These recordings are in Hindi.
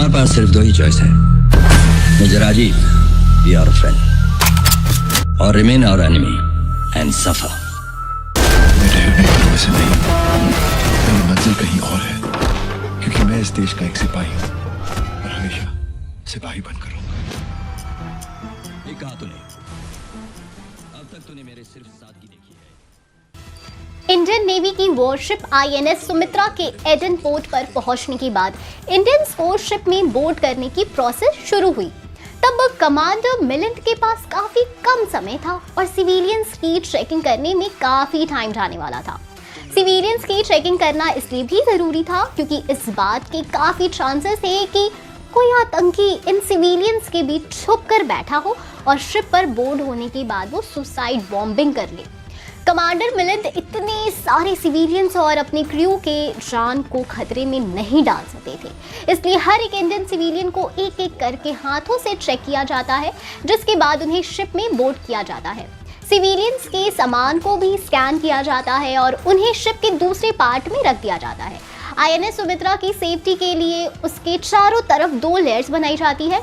हमारे पास सिर्फ दो ही चॉइस है, मुझे राजी बी आवर फ्रेंड और रिमेन आवर एनिमी एंड सफर। ठहरने की वजह से नहीं, मेरी मंजिल कहीं और है, क्योंकि मैं इस देश का एक सिपाही हूँ और हमेशा सिपाही बनकर रहूंगा। ये कहा तूने? अब तक तूने मेरे सिर्फ सादगी देखी है। इंडियन नेवी की वॉरशिप आईएनएस सुमित्रा के एडन पोर्ट पर पहुंचने के बाद इंडियन वॉरशिप में बोर्ड करने की प्रोसेस शुरू हुई। तब कमांडर मिलिंद के पास काफी कम समय था और सिविलियंस की चेकिंग करने में काफी टाइम जाने वाला था। सिविलियंस की चेकिंग करना इसलिए भी जरूरी था क्योंकि इस बात के काफी चांसेस थे कि कोई आतंकी इन सिविलियंस के बीच छुप कर बैठा हो और शिप पर बोर्ड होने के बाद वो सुसाइड बॉम्बिंग कर ले। कमांडर मिलिंद इतने सारे सिविलियंस और अपने क्रू के जान को खतरे में नहीं डाल सकते थे, इसलिए हर एक इंडियन सिविलियन को एक एक करके हाथों से चेक किया जाता है, जिसके बाद उन्हें शिप में बोर्ड किया जाता है। सिविलियंस के सामान को भी स्कैन किया जाता है और उन्हें शिप के दूसरे पार्ट में रख दिया जाता है। आईएनएस सुमित्रा की सेफ्टी के लिए उसके चारों तरफ 2 लेयर्स बनाई जाती है।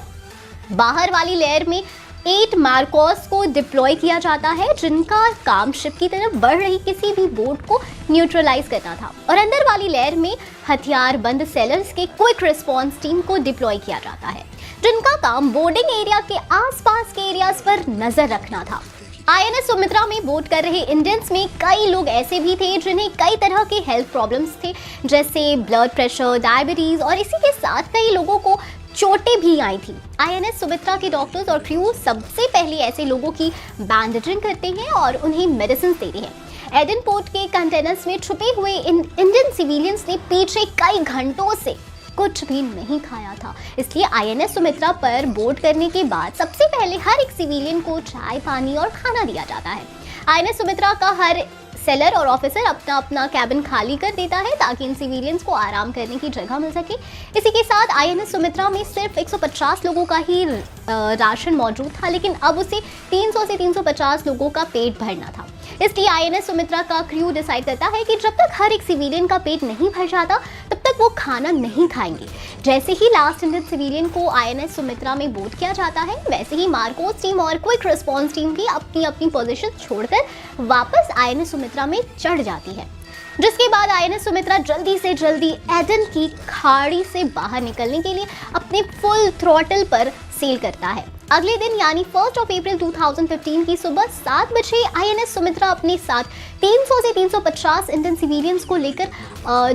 बाहर वाली लेयर में 8 मार्कोस को डिप्लॉय किया जाता है, जिनका काम शिप की तरफ बढ़ रही किसी भी बोट को न्यूट्रलाइज करना था, और अंदर वाली लेयर में हथियार बंद सेलर्स के क्विक रिस्पॉन्स टीम को डिप्लॉय किया जाता है, जिनका काम बोर्डिंग एरिया के आसपास के एरियाज पर नजर रखना था। आईएनएस सुमित्रा में बोट कर रहे इंडियंस में कई लोग ऐसे भी थे जिन्हें कई तरह के हेल्थ प्रॉब्लम्स थे, जैसे ब्लड प्रेशर, डायबिटीज, और इसी के साथ कई लोगों को चोटें भी आई थी। आईएनएस सुमित्रा के डॉक्टर्स और क्रू सबसे पहले ऐसे लोगों की बैंडेजिंग करते हैं और उन्हें मेडिसिन देते हैं। एडन पोर्ट के कंटेनर्स में छुपे हुए इंडियन सिविलियंस ने पीछे कई घंटों से कुछ भी नहीं खाया था, इसलिए आईएनएस सुमित्रा पर बोर्ड करने के बाद सबसे पहले हर एक सिविलियन को चाय, पानी और खाना दिया जाता है। आईएनएस सुमित्रा का हर सेलर और ऑफिसर अपना अपना कैबिन खाली कर देता है ताकि इन सिविलियंस को आराम करने की जगह मिल सके। इसी के साथ आईएनएस सुमित्रा में सिर्फ 150 लोगों का ही राशन मौजूद था, लेकिन अब उसे 300 से 350 लोगों का पेट भरना था। इसलिए आईएनएस सुमित्रा का क्रू डिसाइड करता है कि जब तक हर एक सिविलियन का पेट नहीं भर जाता तब तक वो खाना नहीं खाएंगे। जैसे ही लास्ट इंडियन सिविलियन को आईएनएस सुमित्रा में बोर्ड किया जाता है, वैसे ही मार्कोस टीम और क्विक रिस्पॉन्स टीम भी अपनी अपनी पोजीशन छोड़कर वापस आईएनएस सुमित्रा में चढ़ जाती है, जिसके बाद आईएनएस सुमित्रा जल्दी से जल्दी एडन की खाड़ी से बाहर निकलने के लिए अपने फुल थ्रॉटल पर सेल करता है। अगले दिन यानी 1 अप्रैल 2015 की सुबह 7 बजे आईएनएस सुमित्रा अपने साथ 300 से 350 इंडियन सिविलियंस को लेकर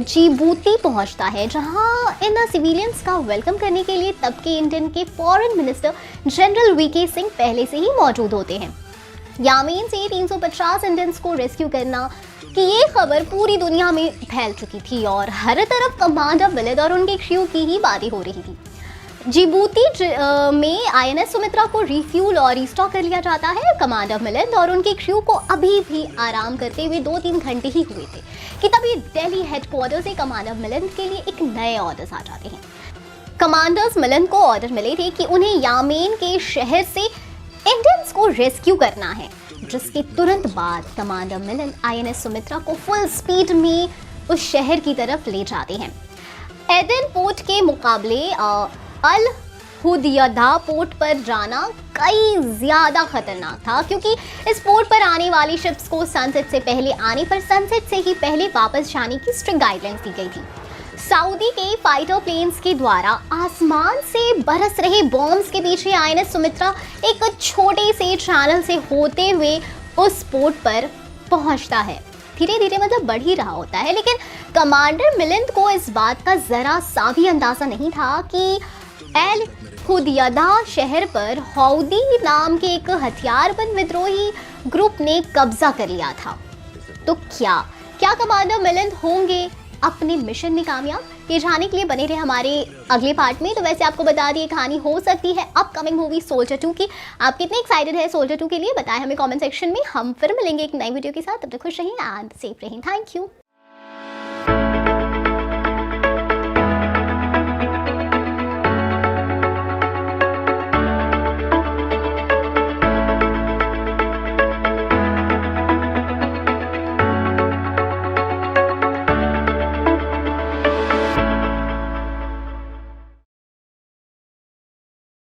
जिबूती पहुंचता है, जहां इन सिविलियंस का वेलकम करने के लिए तब के इंडियन के foreign minister general VK Singh पहले से ही मौजूद होते हैं। यामीन से 350 इंडियंस को रेस्क्यू करना कि ये खबर पूरी दुनिया में फैल चुकी थी और हर तरफ कमांडर मिलिंद और उनके क्रू की ही बातें हो रही थी। जिबूती में आईएनएस सुमित्रा को रिफ्यूल और रिस्टॉक कर लिया जाता है। कमांडर मिलिंद और उनके क्रू को अभी भी आराम करते हुए 2-3 घंटे ही हुए थे कि तभी दिल्ली हेडक्वार्टर से कमांडर मिलिंद के लिए एक नए ऑर्डर्स आ जाते हैं। कमांडर्स मिलिंद को ऑर्डर मिले थे कि उन्हें यामेन के शहर से इंडियंस को रेस्क्यू करना है, जिसके तुरंत बाद कमांडर मिलिंद आईएनएस सुमित्रा को फुल स्पीड में उस शहर की तरफ ले जाते हैं। एडन पोर्ट के मुकाबले अल हुदयदा पोर्ट पर जाना कई ज्यादा खतरनाक था, क्योंकि इस पोर्ट पर आने वाली शिप्स को सनसेट से पहले आने पर सनसेट से ही पहले वापस जाने की स्ट्रिक्ट गाइडलाइंस दी गई थी। सऊदी के फाइटर प्लेन्स के द्वारा आसमान से बरस रहे बॉम्ब्स के पीछे आईएनएस सुमित्रा एक छोटे से चैनल से होते हुए उस पोर्ट पर पहुंचता है। धीरे धीरे मतलब बढ़ ही रहा होता है, लेकिन कमांडर मिलिंद को इस बात का जरा सा भी अंदाजा नहीं था कि एल हुदयदा शहर पर हौदी नाम के एक हथियारबंद विद्रोही ग्रुप ने कब्जा कर लिया था। तो क्या कमांडर मिलिंद होंगे अपने मिशन में कामयाब? ये जानने के लिए बने रहे हमारे अगले पार्ट में। तो वैसे आपको बता दिए कहानी हो सकती है अपकमिंग मूवी सोल्जर 2 की। आप कितने एक्साइटेड है सोल्जर 2 के लिए बताएं हमें कमेंट सेक्शन में। हम फिर मिलेंगे एक नई वीडियो के साथ। तब तक खुश रहें एंड सेफ रहें। Thank you.